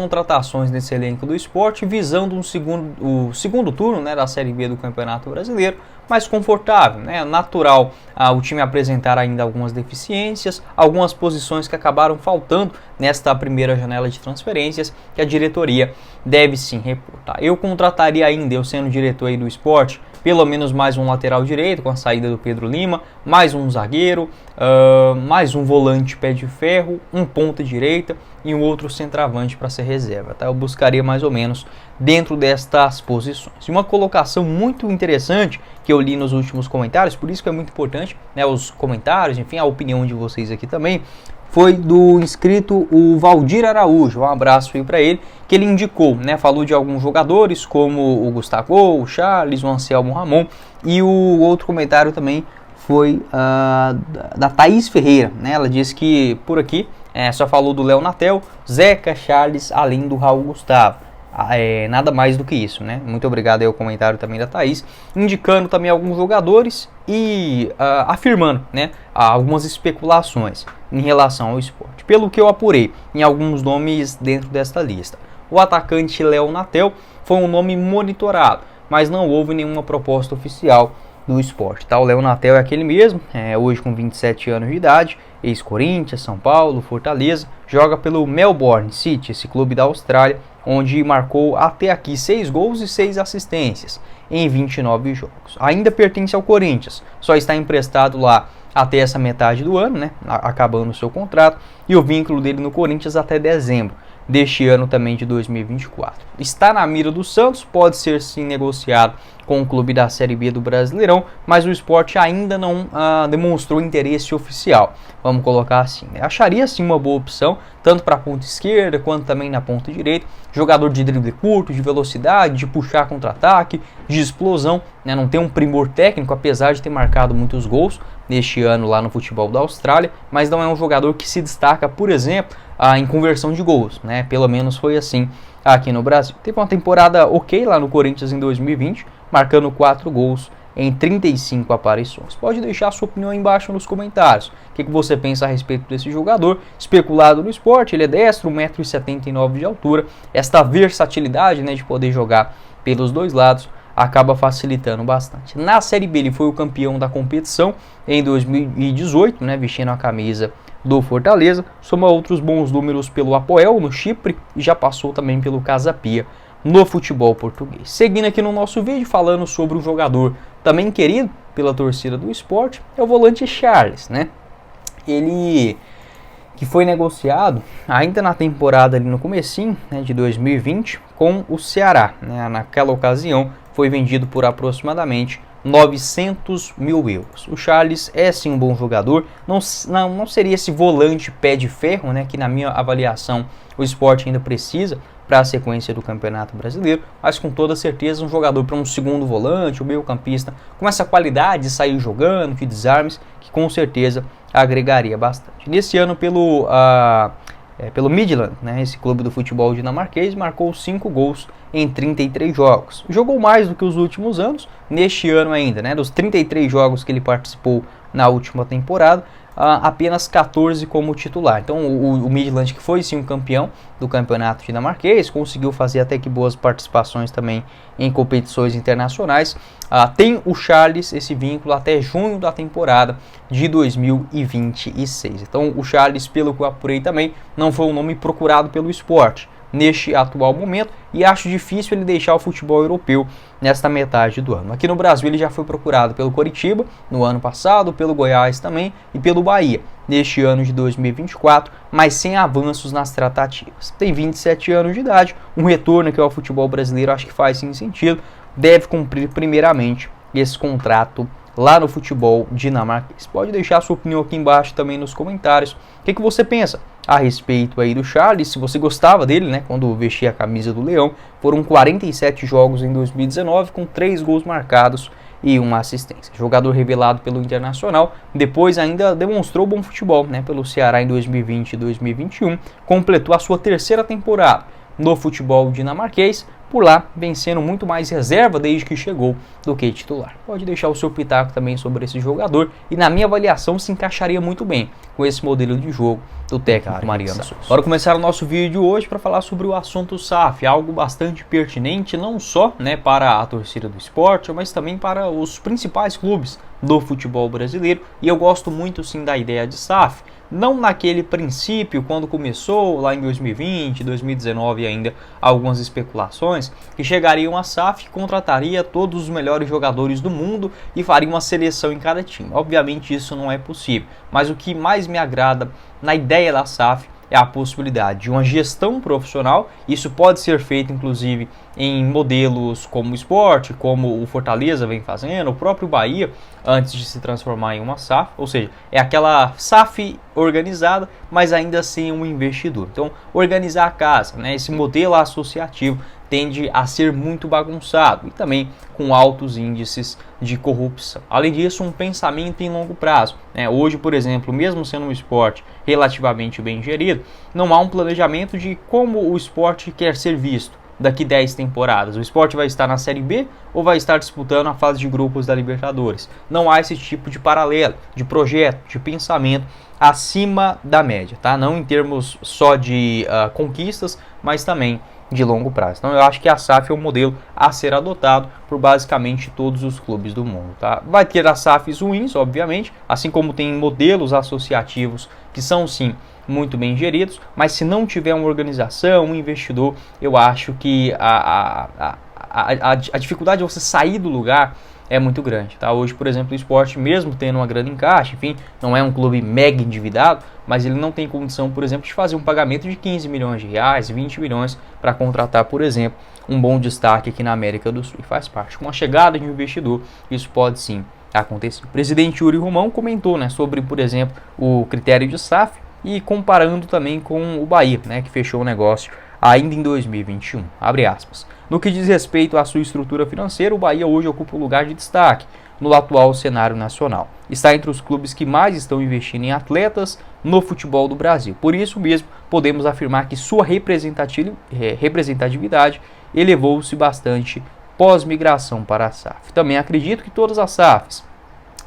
Contratações nesse elenco do Sport, visando o segundo turno, né, da Série B do Campeonato Brasileiro, mais confortável, né, natural o time apresentar ainda algumas deficiências, algumas posições que acabaram faltando nesta primeira janela de transferências, que a diretoria deve sim repor. Tá? Eu contrataria ainda, eu sendo diretor aí do Sport, pelo menos mais um lateral direito com a saída do Pedro Lima, mais um zagueiro, mais um volante pé de ferro, um ponta direita e um outro centroavante para ser reserva. Tá? Eu buscaria mais ou menos dentro destas posições. E uma colocação muito interessante que eu li nos últimos comentários, por isso que é muito importante, né, os comentários, enfim, a opinião de vocês aqui também, foi do inscrito o Valdir Araújo, um abraço aí para ele, que ele indicou, né, falou de alguns jogadores como o Gustavo, o Charles, o Anselmo Ramon, e o outro comentário também foi da Thaís Ferreira, né, ela disse que por aqui só falou do Léo Natel, Zeca, Charles, além do Raul Gustavo. Nada mais do que isso, né? Muito obrigado aí ao comentário também da Thaís, indicando também alguns jogadores e afirmando, né, algumas especulações em relação ao Sport. Pelo que eu apurei em alguns nomes dentro desta lista, o atacante Léo Natel foi um nome monitorado, mas não houve nenhuma proposta oficial do Sport. Tá? O Léo Natel é aquele mesmo, hoje com 27 anos de idade, ex-Corinthians, São Paulo, Fortaleza, joga pelo Melbourne City, esse clube da Austrália, onde marcou até aqui 6 gols e 6 assistências em 29 jogos. Ainda pertence ao Corinthians, só está emprestado lá até essa metade do ano, né, acabando o seu contrato, e o vínculo dele no Corinthians até dezembro deste ano também de 2024. Está na mira do Santos, pode ser sim negociado com o clube da Série B do Brasileirão, mas o Sport ainda não demonstrou interesse oficial, vamos colocar assim. Né? Acharia sim uma boa opção, tanto para a ponta esquerda quanto também na ponta direita, jogador de drible curto, de velocidade, de puxar contra-ataque, de explosão, né? Não tem um primor técnico, apesar de ter marcado muitos gols neste ano lá no futebol da Austrália, mas não é um jogador que se destaca, por exemplo, em conversão de gols, né? Pelo menos foi assim aqui no Brasil. Teve uma temporada ok lá no Corinthians em 2020, marcando 4 gols em 35 aparições. Pode deixar a sua opinião aí embaixo nos comentários. O que você pensa a respeito desse jogador? Especulado no Sport, ele é destro, 1,79 m de altura. Esta versatilidade, né, de poder jogar pelos dois lados acaba facilitando bastante. Na Série B ele foi o campeão da competição em 2018, né, vestindo a camisa do Fortaleza. Soma outros bons números pelo Apoel no Chipre e já passou também pelo Casa Pia no futebol português. Seguindo aqui no nosso vídeo, falando sobre um jogador também querido pela torcida do Sport, é o volante Charles, né? Ele que foi negociado ainda na temporada ali no comecinho, né, de 2020 com o Ceará, né? Naquela ocasião foi vendido por aproximadamente 900 mil euros. O Charles é sim um bom jogador, não seria esse volante pé de ferro, né, que na minha avaliação o Sport ainda precisa para a sequência do Campeonato Brasileiro, mas com toda certeza um jogador para um segundo volante, um meio campista, com essa qualidade de sair jogando, de desarmes, que com certeza agregaria bastante. Nesse ano pelo Midland, né, esse clube do futebol dinamarquês, marcou 5 gols em 33 jogos. Jogou mais do que os últimos anos, neste ano ainda, né, dos 33 jogos que ele participou na última temporada, apenas 14 como titular. Então o Midland, que foi sim um campeão do campeonato dinamarquês, conseguiu fazer até que boas participações também em competições internacionais. Tem o Charles esse vínculo até junho da temporada de 2026. Então o Charles, pelo que eu apurei também, não foi um nome procurado pelo Sport neste atual momento, e acho difícil ele deixar o futebol europeu nesta metade do ano. Aqui no Brasil ele já foi procurado pelo Coritiba no ano passado, pelo Goiás também e pelo Bahia neste ano de 2024, mas sem avanços nas tratativas. Tem 27 anos de idade, um retorno aqui ao futebol brasileiro acho que faz sim sentido, deve cumprir primeiramente esse contrato lá no futebol dinamarquês. Pode deixar a sua opinião aqui embaixo também nos comentários. O que você pensa a respeito aí do Charles? Se você gostava dele, né, quando vestia a camisa do Leão. Foram 47 jogos em 2019 com 3 gols marcados e uma assistência. Jogador revelado pelo Internacional, depois ainda demonstrou bom futebol, né, pelo Ceará em 2020 e 2021. Completou a sua terceira temporada no futebol dinamarquês, por lá vem sendo muito mais reserva desde que chegou do que titular. Pode deixar o seu pitaco também sobre esse jogador e na minha avaliação se encaixaria muito bem com esse modelo de jogo do técnico Mariano Souza. Bora começar o nosso vídeo de hoje para falar sobre o assunto SAF, algo bastante pertinente não só, né, para a torcida do esporte, mas também para os principais clubes do futebol brasileiro, e eu gosto muito sim da ideia de SAF, não naquele princípio quando começou lá em 2020, 2019 ainda algumas especulações que chegariam a SAF e contrataria todos os melhores jogadores do mundo e faria uma seleção em cada time. Obviamente isso não é possível, mas o que mais me agrada na ideia da SAF é a possibilidade de uma gestão profissional. Isso pode ser feito inclusive em modelos como o Sport, como o Fortaleza vem fazendo, o próprio Bahia antes de se transformar em uma SAF, ou seja, é aquela SAF organizada, mas ainda sem um investidor. Então, organizar a casa, né, esse modelo associativo tende a ser muito bagunçado e também com altos índices de corrupção. Além disso, um pensamento em longo prazo, né? Hoje, por exemplo, mesmo sendo um esporte relativamente bem gerido, não há um planejamento de como o esporte quer ser visto daqui 10 temporadas. O esporte vai estar na Série B ou vai estar disputando a fase de grupos da Libertadores. Não há esse tipo de paralelo, de projeto, de pensamento acima da média, tá? Não em termos só de conquistas, mas também de longo prazo. Então eu acho que a SAF é um modelo a ser adotado por basicamente todos os clubes do mundo, tá? Vai ter as SAFs ruins, obviamente, assim como tem modelos associativos que são sim muito bem geridos, mas se não tiver uma organização, um investidor, eu acho que a dificuldade de você sair do lugar é muito grande, tá? Hoje, por exemplo, o esporte, mesmo tendo uma grande encaixe, enfim, não é um clube mega endividado, mas ele não tem condição, por exemplo, de fazer um pagamento de 15 milhões de reais, 20 milhões para contratar, por exemplo, um bom destaque aqui na América do Sul. E faz parte. Com a chegada de um investidor, isso pode sim acontecer. O presidente Yuri Romão comentou, né, sobre, por exemplo, o critério de SAF e comparando também com o Bahia, né, que fechou o negócio ainda em 2021, abre aspas. No que diz respeito à sua estrutura financeira, o Bahia hoje ocupa um lugar de destaque no atual cenário nacional. Está entre os clubes que mais estão investindo em atletas no futebol do Brasil. Por isso mesmo, podemos afirmar que sua representatividade elevou-se bastante pós-migração para a SAF. Também acredito que todas as SAFs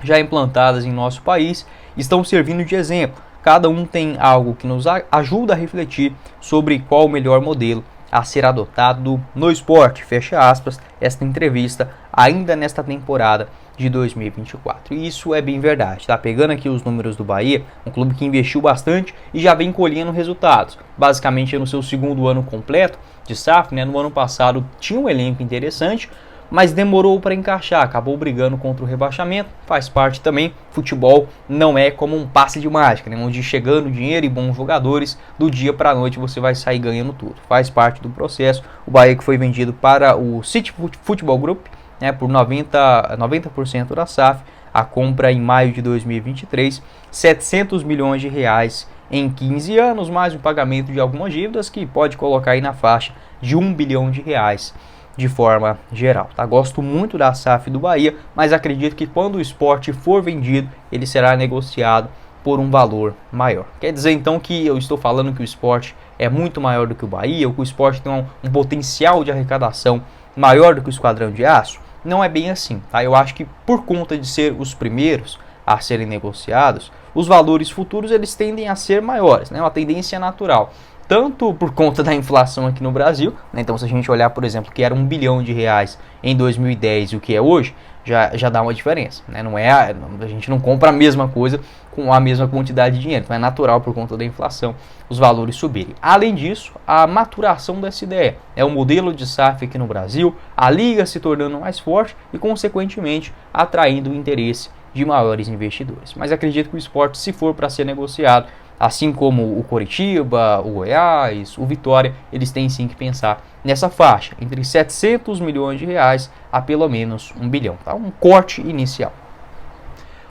já implantadas em nosso país estão servindo de exemplo. Cada um tem algo que nos ajuda a refletir sobre qual o melhor modelo a ser adotado no esporte. Fecha aspas, esta entrevista ainda nesta temporada de 2024. E isso é bem verdade, tá? Pegando aqui os números do Bahia, um clube que investiu bastante e já vem colhendo resultados. Basicamente no seu segundo ano completo de SAF, né? No ano passado tinha um elenco interessante, mas demorou para encaixar, acabou brigando contra o rebaixamento, faz parte também. Futebol não é como um passe de mágica, né, onde chegando dinheiro e bons jogadores, do dia para a noite você vai sair ganhando tudo. Faz parte do processo. O Bahia que foi vendido para o City Futebol Group, né, por 90% da SAF, a compra em maio de 2023, 700 milhões de reais em 15 anos, mais o pagamento de algumas dívidas que pode colocar aí na faixa de 1 bilhão de reais. De forma geral, tá? Gosto muito da SAF do Bahia, mas acredito que quando o esporte for vendido, ele será negociado por um valor maior. Quer dizer então que eu estou falando que o esporte é muito maior do que o Bahia, ou que o esporte tem um potencial de arrecadação maior do que o Esquadrão de Aço? Não é bem assim, tá? Eu acho que por conta de ser os primeiros a serem negociados, os valores futuros eles tendem a ser maiores, né? Uma tendência natural. Tanto por conta da inflação aqui no Brasil, né? Então se a gente olhar, por exemplo, que era 1 bilhão de reais em 2010 e o que é hoje, já dá uma diferença, né? A gente não compra a mesma coisa com a mesma quantidade de dinheiro, então é natural por conta da inflação os valores subirem. Além disso, a maturação dessa ideia, é o modelo de SAF aqui no Brasil, a liga se tornando mais forte e consequentemente atraindo o interesse de maiores investidores. Mas acredito que o esporte, se for para ser negociado, assim como o Coritiba, o Goiás, o Vitória, eles têm sim que pensar nessa faixa, entre 700 milhões de reais a pelo menos 1 bilhão. Tá? Um corte inicial.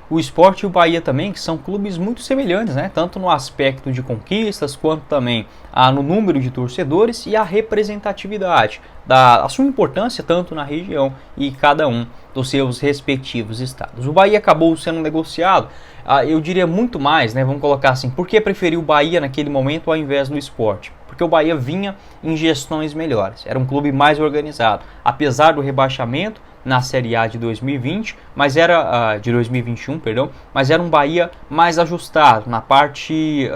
O Sport e o Bahia também, que são clubes muito semelhantes, né? Tanto no aspecto de conquistas, quanto também no número de torcedores e a representatividade, a sua importância tanto na região e cada um dos seus respectivos estados. O Bahia acabou sendo negociado, eu diria muito mais, né? Vamos colocar assim, por que preferiu o Bahia naquele momento ao invés do Sport? Porque o Bahia vinha em gestões melhores, era um clube mais organizado, apesar do rebaixamento na Série A de 2020, mas era de 2021, perdão, mas era um Bahia mais ajustado na parte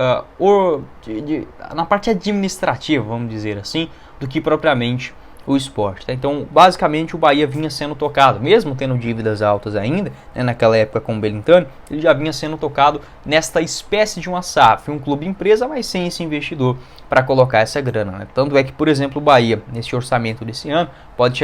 na parte administrativa, vamos dizer assim, do que propriamente o Sport. Tá? Então, basicamente, o Bahia vinha sendo tocado, mesmo tendo dívidas altas ainda, né, naquela época com o Belintani, ele já vinha sendo tocado nesta espécie de uma SAF, um clube empresa, mas sem esse investidor para colocar essa grana. Né? Tanto é que, por exemplo, o Bahia, nesse orçamento desse ano, pode chegar